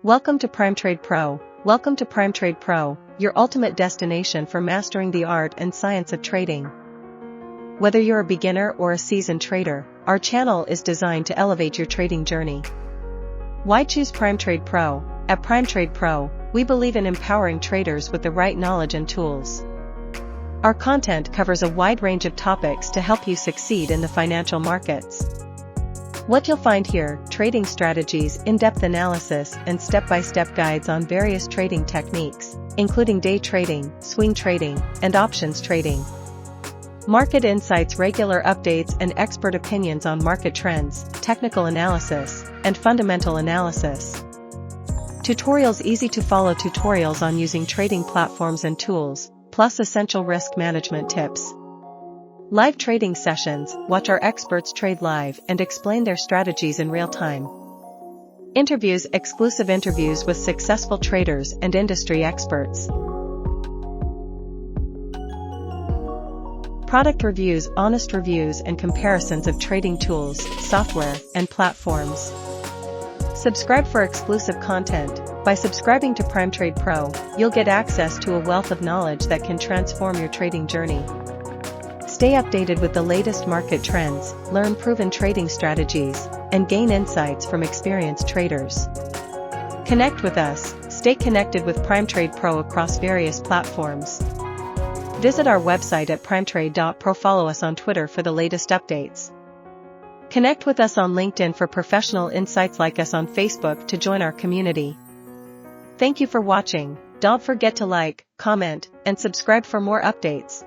Welcome to PrimeTrade Pro. Welcome to PrimeTrade Pro, your ultimate destination for mastering the art and science of trading. Whether you're a beginner or a seasoned trader, our channel is designed to elevate your trading journey. Why choose PrimeTrade Pro? At PrimeTrade Pro, we believe in empowering traders with the right knowledge and tools. Our content covers a wide range of topics to help you succeed in the financial markets. What you'll find here: trading strategies, in-depth analysis, and step-by-step guides on various trading techniques, including day trading, swing trading, and options trading. Market insights, regular updates, and expert opinions on market trends, technical analysis, and fundamental analysis. Tutorials, easy-to-follow tutorials on using trading platforms and tools, plus essential risk management tips. Live trading sessions, watch our experts trade live and explain their strategies in real time. Interviews, exclusive interviews with successful traders and industry experts. Product reviews, honest reviews and comparisons of trading tools, software, and platforms. Subscribe for exclusive content. By subscribing to PrimeTrade Pro, you'll get access to a wealth of knowledge that can transform your trading journey. Stay updated with the latest market trends, learn proven trading strategies, and gain insights from experienced traders. Connect with us. Stay connected with PrimeTrade Pro across various platforms. Visit our website at primetrade.pro. Follow us on Twitter for the latest updates. Connect with us on LinkedIn for professional insights. Like us on Facebook to join our community. Thank you for watching. Don't forget to like, comment, and subscribe for more updates.